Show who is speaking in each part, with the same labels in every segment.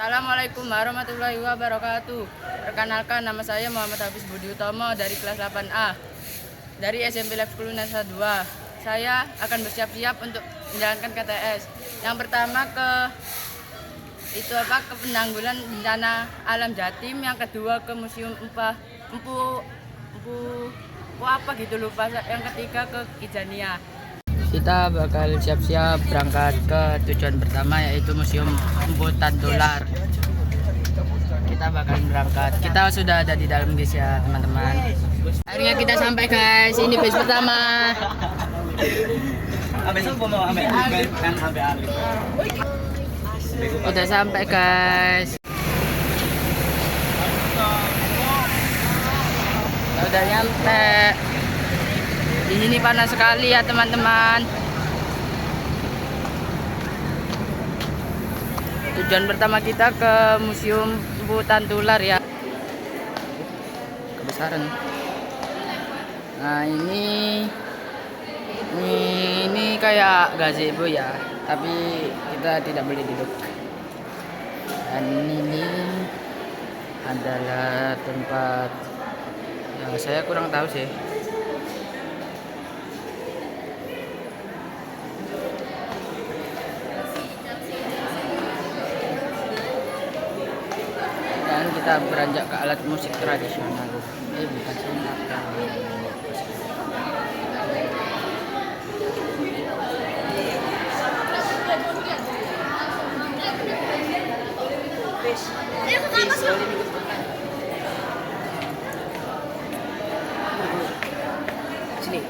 Speaker 1: Assalamualaikum warahmatullahi wabarakatuh. Perkenalkan, nama saya Muhammad Hafiz Budi Utomo dari kelas 8A dari SMP Lab 10 Nusa 2. Saya akan bersiap-siap untuk menjalankan KTS. Yang pertama ke penanggulan bencana alam Jatim, yang kedua ke Museum Empu apa gitu lupa. Yang ketiga ke Kijania. Kita bakal siap-siap berangkat ke tujuan pertama, yaitu Museum Empu Tantular. Kita bakal berangkat. Kita sudah ada di dalam guys ya teman-teman. Akhirnya kita sampai guys. Ini base pertama. Udah sampai guys. Udah nyampe. Di sini panas sekali ya teman-teman. Tujuan pertama kita ke Museum Empu Tantular ya. Kebesaran. Nah ini kayak gazebo ya, tapi kita tidak boleh duduk. Dan ini adalah tempat ya, saya kurang tahu sih. Kita beranjak ke alat musik tradisional. Bukan senapan. Sini.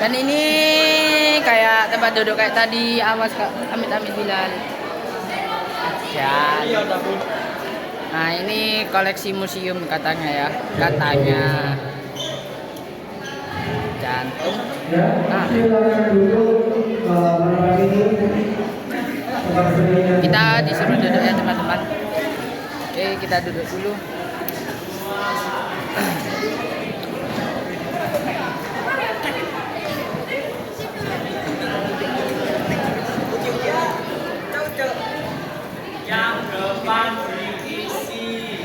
Speaker 1: Dan ini kayak tempat duduk kayak tadi, awas Kak, amit-amit Bilal. Ya. Nah ini koleksi museum katanya ya, katanya. Jantung. Nah. Kita disuruh duduk ya teman-teman. Oke, kita duduk dulu.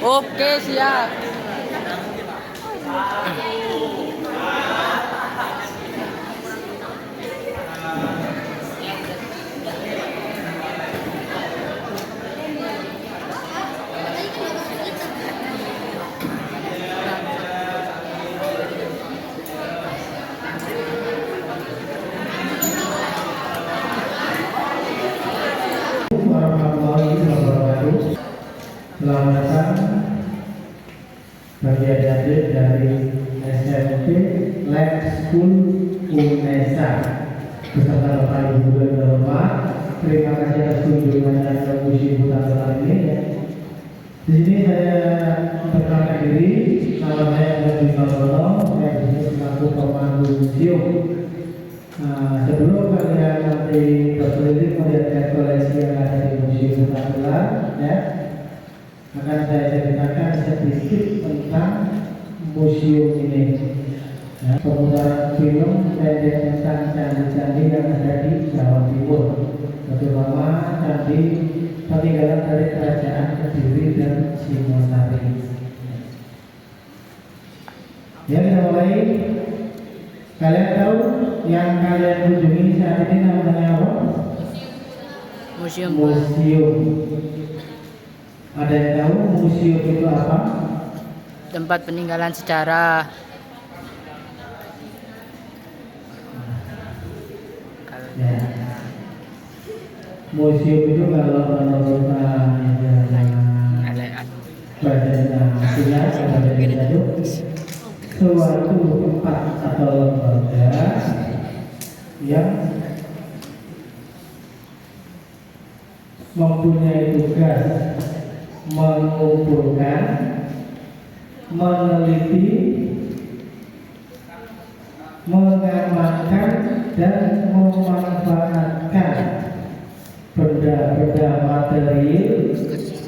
Speaker 1: Oke, siap.
Speaker 2: Selamat datang bagi adik-adik dari SMP Lab School UNESA beserta Bapak Ibu dan Bapak. Terima kasih atas kunjungannya ke Museum Tantular ini. Di sini saya memperkenalkan diri, nama saya Budi Utomo, saya di sini selaku pemandu museum. Sebelum kalian nanti berkeliling melihat koleksi yang ada di Museum Tantular, ya, akan saya ceritakan sedikit tentang museum ini. Ya, pemutaran film pendek tentang candi-candi yang ada di Jawa Timur, terutama candi peninggalan dari kerajaan Kediri dan Singosari. Ya, kita mulai. Kalian tahu yang kalian kunjungi saat ini namanya apa?
Speaker 1: Museum.
Speaker 2: Ada yang tahu museum itu apa?
Speaker 1: Tempat peninggalan sejarah.
Speaker 2: Ya. Museum itu kalau menurut badannya jelas, badannya itu suatu tempat atau lembaga yang mempunyai tugas mengumpulkan meneliti, mengamankan dan memanfaatkan benda-benda material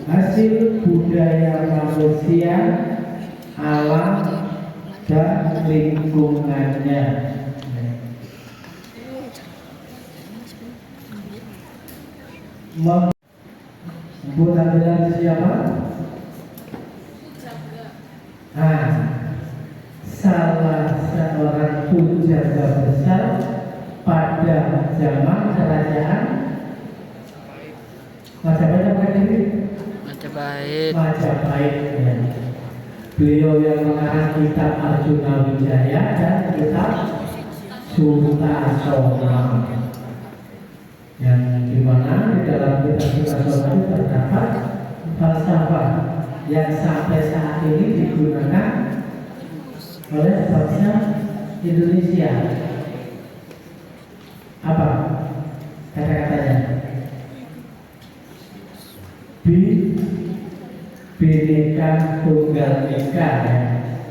Speaker 2: hasil budaya manusia, alam dan lingkungannya. Membuat siapa? Salah seorang penjaga besar pada zaman kerajaan Majapahit apa ini?
Speaker 1: Majapahit.
Speaker 2: Majapahit. Ya. Beliau yang mengarang kitab Arjuna Wijaya dan kitab Sutasoma, yang dimana di dalam kitab Sutasoma itu terdapat falsafah yang sampai saat ini digunakan oleh bangsa Indonesia. Apa kata-katanya? Bineka Tunggal Ika, ya,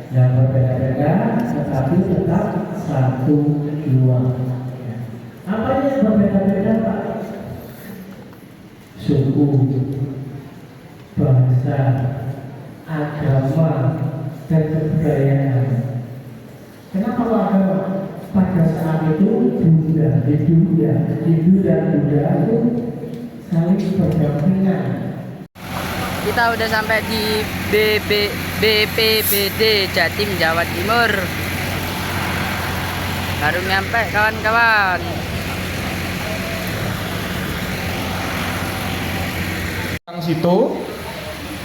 Speaker 2: yang berbeda-beda tetapi tetap satu dua. Apa yang berbeda-beda, Pak? Suku, bangsa, agama, dan kebudayaan. Kenapa kok agama? Pada saat itu Buddha, Hindu dan Buddha itu saling berdampingan.
Speaker 1: Kita udah sampai di BPBD Jatim, Jawa Timur. Baru nyampe, kawan-kawan.
Speaker 3: Situ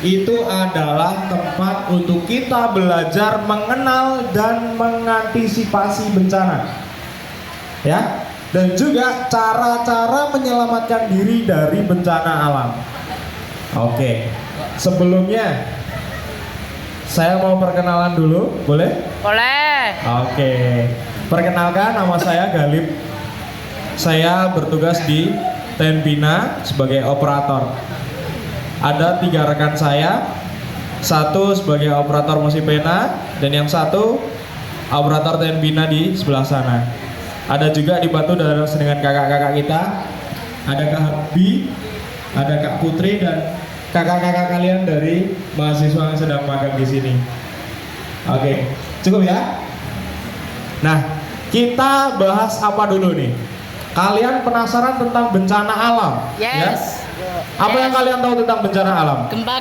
Speaker 3: itu adalah tempat untuk kita belajar mengenal dan mengantisipasi bencana, ya, dan juga cara-cara menyelamatkan diri dari bencana alam. Oke, sebelumnya saya mau perkenalan dulu, boleh?
Speaker 1: Boleh.
Speaker 3: Oke, perkenalkan, nama saya Galip. Saya bertugas di Tenbina sebagai operator. Ada 3 rekan saya, satu sebagai operator Musipena dan yang satu operator Tenbina di sebelah sana. Ada juga dibantu dengan kakak-kakak kita, ada Kak Habbi, ada Kak Putri dan kakak-kakak kalian dari mahasiswa yang sedang magang di sini. Oke, cukup ya. Nah, kita bahas apa dulu nih? Kalian penasaran tentang bencana alam?
Speaker 1: Yes.
Speaker 3: Ya? Apa yang kalian tahu tentang bencana alam?
Speaker 1: Gempa.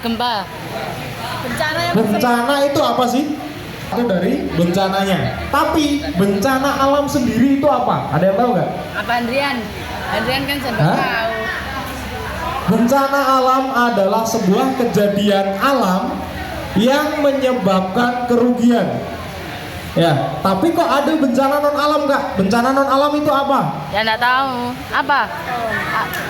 Speaker 3: Bencana itu apa sih? Itu dari bencananya. Tapi bencana alam sendiri itu apa? Ada yang tahu nggak?
Speaker 1: Apa Andrian? Andrian kan sebab tahu.
Speaker 3: Bencana alam adalah sebuah kejadian alam yang menyebabkan kerugian. Ya, tapi kok ada bencana non alam Kak? Bencana non alam itu apa?
Speaker 1: Ya enggak tahu. Apa?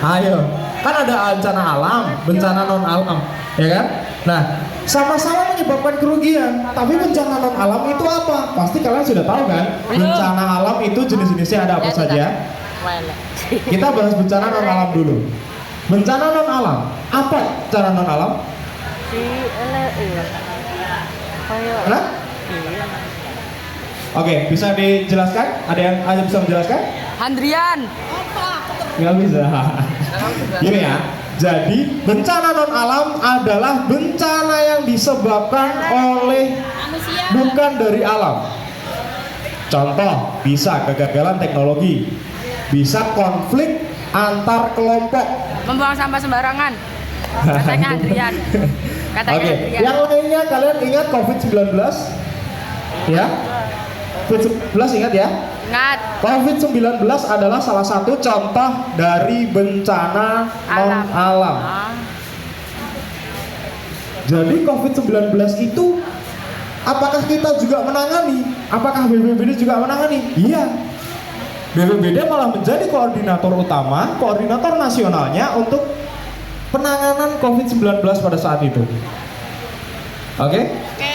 Speaker 3: Ayo, kan ada bencana alam, bencana non alam, ya kan? Nah, sama-sama menyebabkan kerugian. Tapi bencana non alam itu apa? Pasti kalian sudah tahu kan? Bencana alam itu jenis-jenisnya ada apa saja? Kita bahas bencana non alam dulu. Bencana non alam, apa bencana non alam? Hah? Oke, bisa dijelaskan? Ada bisa menjelaskan?
Speaker 1: Andrian.
Speaker 3: Nggak bisa. Gini ya. Jadi bencana non alam adalah bencana yang disebabkan oleh bukan dari alam. Contoh, bisa kegagalan teknologi, bisa konflik antar kelompok,
Speaker 1: Membuang sampah sembarangan. Katanya Andrian.
Speaker 3: Oke, yang lainnya kalian ingat COVID-19? Ya? COVID-19 ingat ya?
Speaker 1: Ingat.
Speaker 3: COVID-19 adalah salah satu contoh dari bencana non-alam. Jadi COVID-19 itu apakah kita juga menangani? Apakah BPBD juga menangani? Iya. BPBD malah menjadi koordinator utama, koordinator nasionalnya untuk penanganan COVID-19 pada saat itu. Oke?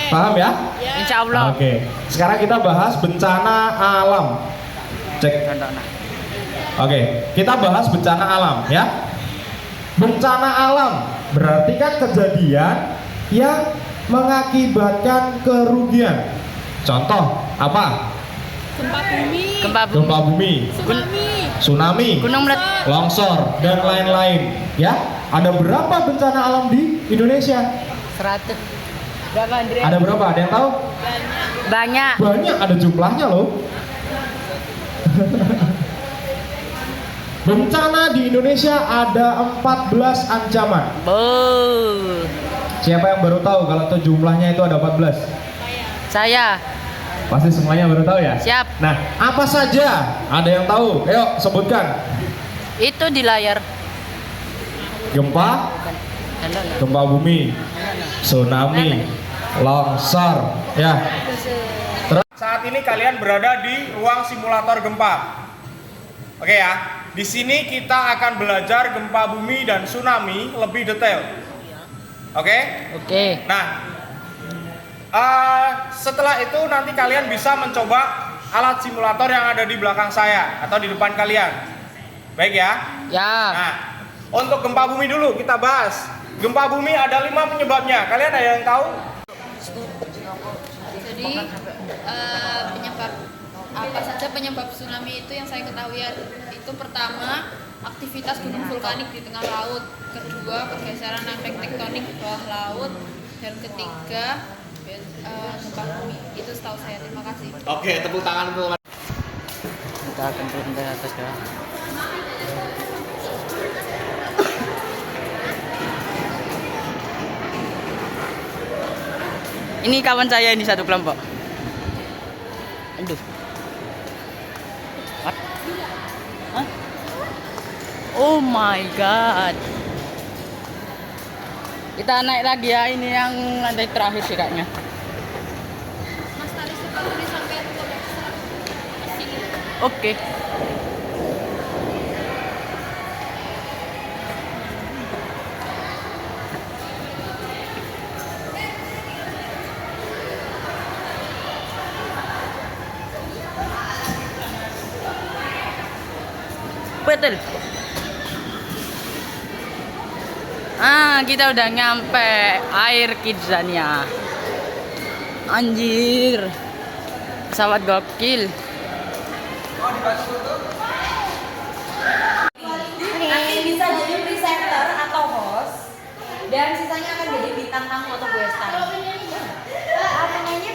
Speaker 3: Paham ya?
Speaker 1: Insya Allah.
Speaker 3: Oke. Sekarang kita bahas bencana alam. Cek. Oke, kita bahas bencana alam ya. Bencana alam berarti kan kejadian yang mengakibatkan kerugian. Contoh apa?
Speaker 4: Gempa bumi,
Speaker 3: Gempa bumi, tsunami,
Speaker 1: gunung meletus,
Speaker 3: longsor, dan lain-lain. Ya, ada berapa bencana alam di Indonesia?
Speaker 1: 100. Berapa Andre?
Speaker 3: Ada berapa? Ada yang tahu?
Speaker 1: Banyak.
Speaker 3: Banyak, ada jumlahnya loh. Bencana di Indonesia ada 14 ancaman. Siapa yang baru tahu kalau tuh jumlahnya itu ada 14?
Speaker 1: Saya.
Speaker 3: Pasti semuanya baru tahu ya?
Speaker 1: Siap.
Speaker 3: Nah, apa saja? Ada yang tahu? Ayo sebutkan.
Speaker 1: Itu di layar.
Speaker 3: Gempa, gempa bumi, tsunami, longsor, ya. Saat ini kalian berada di ruang simulator gempa. Oke ya. Di sini kita akan belajar gempa bumi dan tsunami lebih detail. Oke?
Speaker 1: Oke.
Speaker 3: Nah, setelah itu nanti kalian bisa mencoba alat simulator yang ada di belakang saya atau di depan kalian. Baik ya?
Speaker 1: Ya.
Speaker 3: Nah, untuk gempa bumi dulu kita bahas. Gempa bumi ada 5 penyebabnya. Kalian ada yang tahu?
Speaker 4: Jadi penyebab apa saja penyebab tsunami itu yang saya ketahui itu pertama aktivitas gunung vulkanik di tengah laut, kedua pergeseran efek tektonik di bawah laut, dan ketiga gempa bumi. Itu setahu saya. Terima kasih.
Speaker 3: Oke, tepuk tangan teman-teman.
Speaker 1: Kita akan turun ke atas ya. Ini kawan saya ini satu kelompok. Aduh. What? Hah? Oh my god. Kita naik lagi ya, ini yang lantai terakhir sih kayaknya.
Speaker 4: Mas tadi sepatu disampaikan sini.
Speaker 1: Oke. Betul. Kita udah nyampe air Kidzania. Anjir. Pesawat gokil.
Speaker 5: Nanti bisa jadi presenter atau host, dan sisanya akan jadi bintang tamu atau gue star. Namanya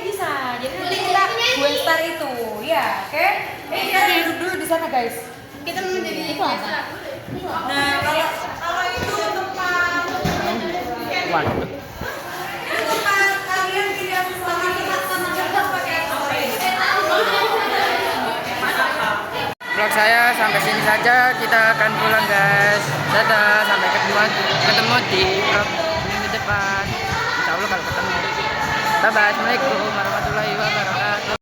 Speaker 5: bisa. Jadi nanti kita gue star itu, ya, oke? Kita duduk dulu di sana guys.
Speaker 4: Kita menjadi
Speaker 5: Itu apa? Nah, kalau itu tempat
Speaker 1: Waduh.
Speaker 5: tempat kalian tidak selama kita pakai
Speaker 1: Vlog saya sampai sini saja, kita akan pulang guys. Dadah, sampai ketemu di vlog minggu depan. Insya Allah kalau ketemu. Bye bye, assalamualaikum warahmatullahi wabarakatuh.